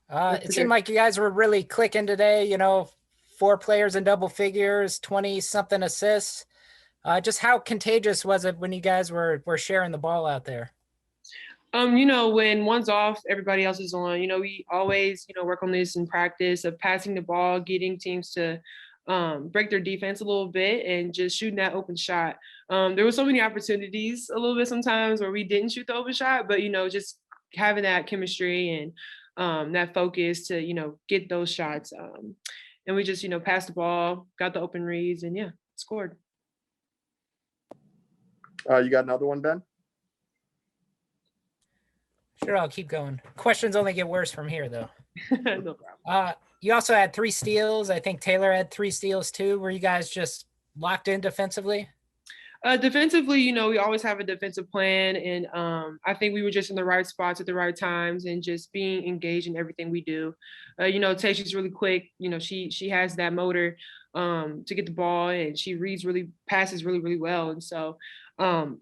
It seemed like you guys were really clicking today, 4 players in double figures, 20 something assists. Just how contagious was it when you guys were sharing the ball out there? When one's off, everybody else is on. We always, work on this in practice of passing the ball, getting teams to break their defense a little bit and just shooting that open shot. There were so many opportunities a little bit sometimes where we didn't shoot the open shot, but just having that chemistry and that focus to, get those shots. And we just, passed the ball, got the open reads, and yeah, scored. You got another one, Ben? Sure, I'll keep going. Questions only get worse from here, though. No problem. You also had 3 steals. I think Taylor had 3 steals too. Were you guys just locked in defensively? Defensively, we always have a defensive plan, and I think we were just in the right spots at the right times and just being engaged in everything we do. Tasha's really quick. She has that motor to get the ball, and she passes really, really well. And so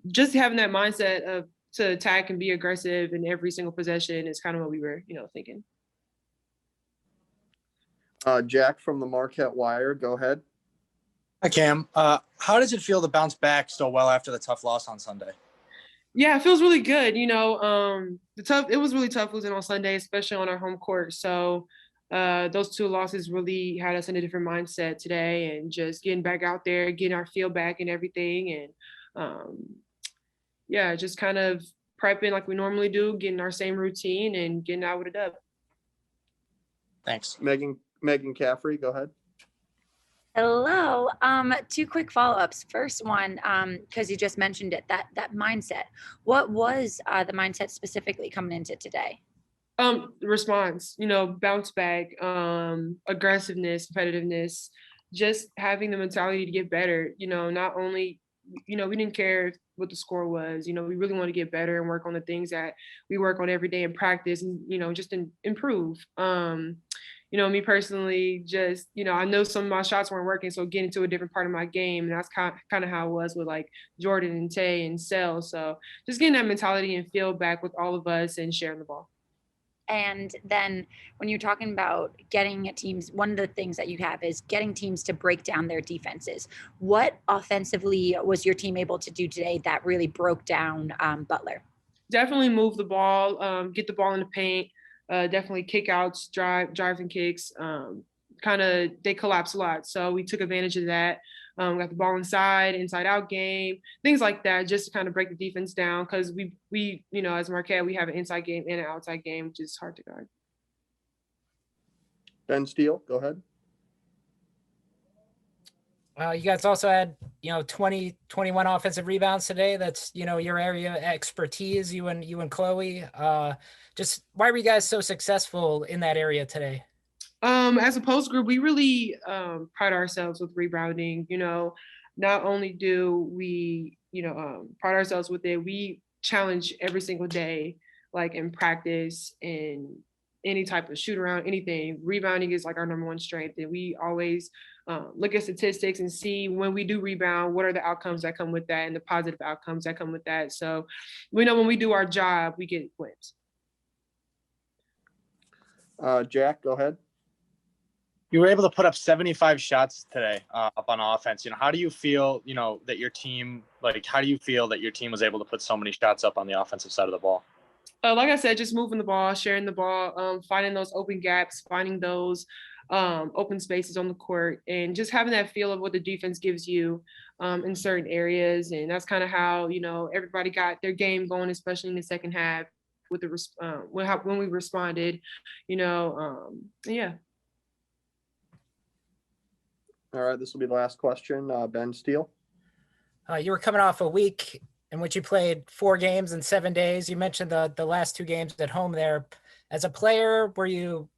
just having that mindset of to attack and be aggressive in every single possession is kind of what we were, thinking. Jack from the Marquette Wire, go ahead. Hi, Cam. How does it feel to bounce back so well after the tough loss on Sunday? Yeah, it feels really good. It was really tough losing on Sunday, especially on our home court. So those 2 losses really had us in a different mindset today, and just getting back out there, getting our feel back and everything. And just kind of prepping like we normally do, getting our same routine and getting out with a dub. Thanks. Megan Caffrey, go ahead. Hello. 2 quick follow-ups. First one, because you just mentioned it, that mindset. What was the mindset specifically coming into today? Response, bounce back, aggressiveness, competitiveness, just having the mentality to get better. Not only, we didn't care what the score was. We really want to get better and work on the things that we work on every day in practice and, just improve. Me personally, just, I know some of my shots weren't working, so getting to a different part of my game. And that's kind of how it was with like Jordan and Tay and Sel. So just getting that mentality and feel back with all of us and sharing the ball. And then when you're talking about getting teams, one of the things that you have is getting teams to break down their defenses. What offensively was your team able to do today that really broke down Butler? Definitely move the ball, get the ball in the paint, definitely kick outs, driving kicks. They collapse a lot. So we took advantage of that. Got the ball inside out game, things like that, just to kind of break the defense down, because we as Marquette, we have an inside game and an outside game, which is hard to guard. Ben Steele, go ahead. You guys also had 20, 21 offensive rebounds today. That's your area of expertise, you and Chloe. Just why were you guys so successful in that area today? As a post group, we really pride ourselves with rebounding. Not only do we, pride ourselves with it, we challenge every single day, like in practice and any type of shoot around, anything. Rebounding is like our number 1 strength. And we always look at statistics and see when we do rebound, what are the outcomes that come with that and the positive outcomes that come with that. So we know when we do our job, we get wins. Jack, go ahead. You were able to put up 75 shots today up on offense. How do you feel, that your team, how do you feel that your team was able to put so many shots up on the offensive side of the ball? Like I said, just moving the ball, sharing the ball, finding those open gaps, finding those open spaces on the court, and just having that feel of what the defense gives you in certain areas. And that's kind of how, everybody got their game going, especially in the second half with the when we responded, yeah. All right, this will be the last question. Ben Steele. You were coming off a week in which you played 4 games in 7 days. You mentioned the last 2 games at home there. As a player, were you,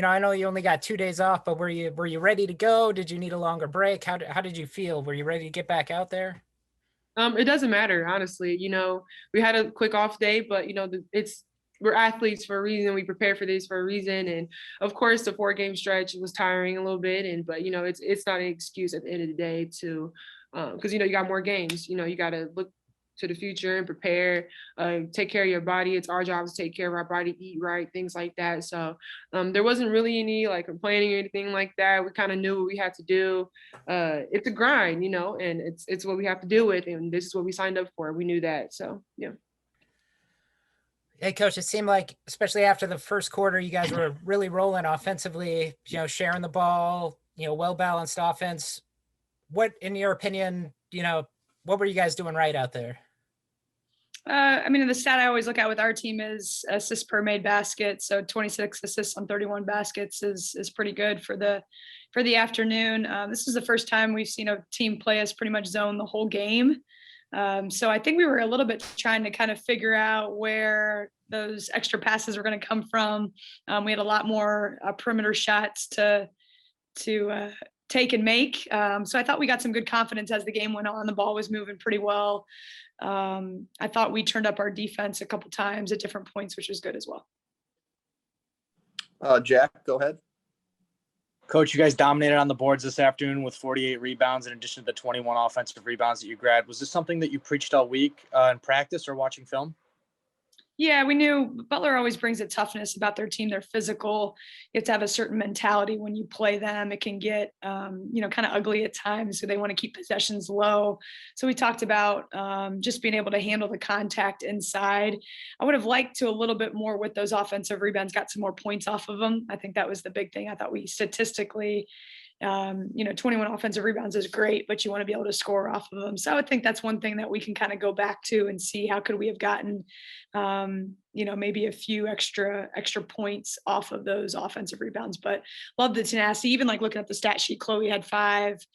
I know you only got 2 days off, but were you ready to go? Did you need a longer break? How did you feel? Were you ready to get back out there? It doesn't matter, honestly. We had a quick off day, but we're athletes for a reason. We prepare for this for a reason. And of course the 4-game stretch was tiring a little bit. But it's not an excuse at the end of the day to, because, you got more games, you got to look to the future and prepare, take care of your body. It's our job to take care of our body, eat right, things like that. So there wasn't really any like complaining or anything like that. We kind of knew what we had to do. It's a grind, you know, and it's what we have to deal with, and this is what we signed up for. We knew that. So yeah. Hey, coach, it seemed like, especially after the first quarter, you guys were really rolling offensively, you know, sharing the ball, you know, well-balanced offense. What, in your opinion, you know, what were you guys doing right out there? I mean, the stat I always look at with our team is assists per made basket. So 26 assists on 31 baskets is pretty good for the afternoon. This is the first time we've seen a team play us pretty much zone the whole game. So I think we were a little bit trying to kind of figure out where those extra passes were going to come from. We had a lot more perimeter shots to take and make. So I thought we got some good confidence as the game went on. The ball was moving pretty well. I thought we turned up our defense a couple times at different points, which was good as well. Jack, go ahead. Coach, you guys dominated on the boards this afternoon with 48 rebounds in addition to the 21 offensive rebounds that you grabbed. Was this something that you preached all week in practice or watching film? Yeah, we knew Butler always brings a toughness about their team. They're physical. You have to have a certain mentality when you play them. It can get, kind of ugly at times. So they want to keep possessions low. So we talked about just being able to handle the contact inside. I would have liked to a little bit more with those offensive rebounds, got some more points off of them. I think that was the big thing. I thought we statistically, 21 offensive rebounds is great, but you want to be able to score off of them. So I would think that's one thing that we can kind of go back to and see how could we have gotten, maybe a few extra points off of those offensive rebounds. But love the tenacity. Even like looking at the stat sheet, Chloe had 5,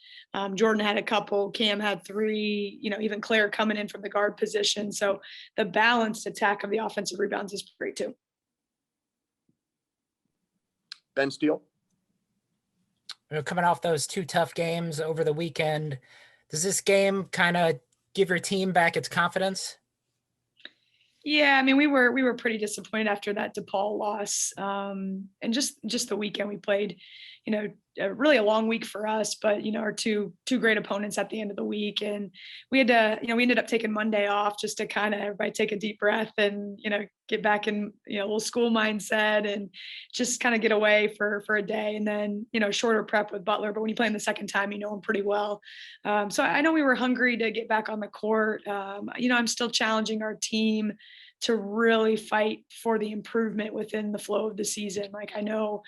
Jordan had a couple, Cam had 3. Even Claire coming in from the guard position. So the balanced attack of the offensive rebounds is great too. Ben Steele. Coming off those 2 tough games over the weekend, does this game kind of give your team back its confidence? Yeah, I mean, we were pretty disappointed after that DePaul loss, and just the weekend we played, really a long week for us, but our two great opponents at the end of the week, and we had to, we ended up taking Monday off just to kind of everybody take a deep breath and get back in a little school mindset and just kind of get away for a day, and then shorter prep with Butler. But when you play them the second time, you know them pretty well. So I know we were hungry to get back on the court. I'm still challenging our team to really fight for the improvement within the flow of the season. Like I know,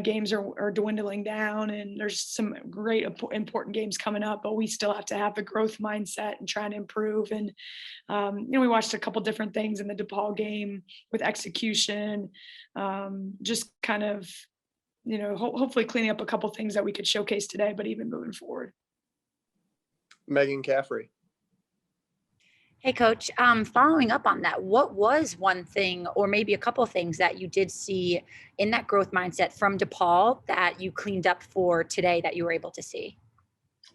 games are dwindling down and there's some great important games coming up, but we still have to have the growth mindset and trying to improve. And, we watched a couple different things in the DePaul game with execution, just kind of, hopefully cleaning up a couple things that we could showcase today, but even moving forward. Megan Caffrey. Hey, Coach, following up on that, what was one thing or maybe a couple things that you did see in that growth mindset from DePaul that you cleaned up for today that you were able to see?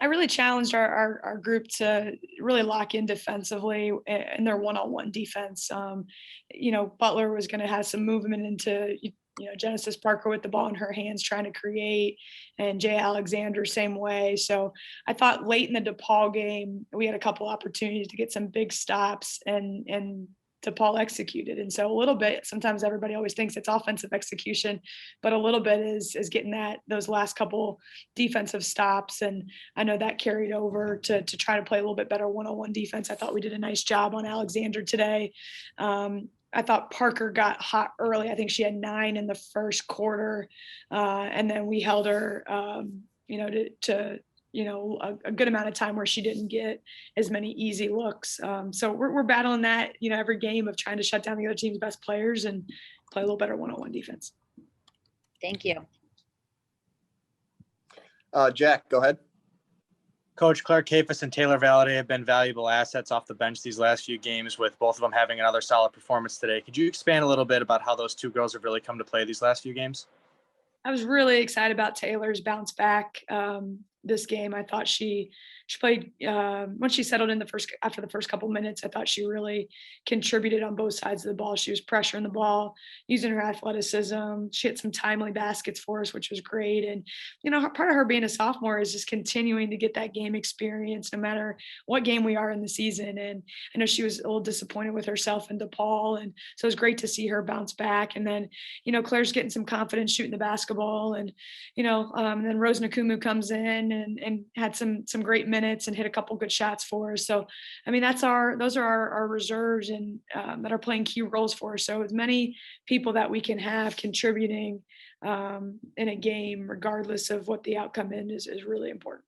I really challenged our group to really lock in defensively in their one-on-one defense. Butler was going to have some movement into Genesis Parker with the ball in her hands trying to create, and Jay Alexander same way. So I thought late in the DePaul game, we had a couple opportunities to get some big stops and DePaul executed. And so a little bit, sometimes everybody always thinks it's offensive execution, but a little bit is getting those last couple defensive stops. And I know that carried over to try to play a little bit better one-on-one defense. I thought we did a nice job on Alexander today. I thought Parker got hot early. I think she had 9 in the first quarter. And then we held her, to a good amount of time where she didn't get as many easy looks. So we're battling that, every game of trying to shut down the other team's best players and play a little better one-on-one defense. Thank you. Jack, go ahead. Coach, Claire Kafis and Taylor Valladay have been valuable assets off the bench these last few games, with both of them having another solid performance today. Could you expand a little bit about how those 2 girls have really come to play these last few games? I was really excited about Taylor's bounce back. this game. I thought she played once she settled in after the first couple minutes. I thought she really contributed on both sides of the ball. She was pressuring the ball, using her athleticism. She hit some timely baskets for us, which was great. And part of her being a sophomore is just continuing to get that game experience, no matter what game we are in the season. And I know she was a little disappointed with herself and DePaul, and so it was great to see her bounce back. And then Claire's getting some confidence shooting the basketball, and and then Rose Nakumu comes in and had some great minutes and hit a couple good shots for us. So I mean, those are our reserves, and that are playing key roles for us. So as many people that we can have contributing in a game, regardless of what the outcome is really important.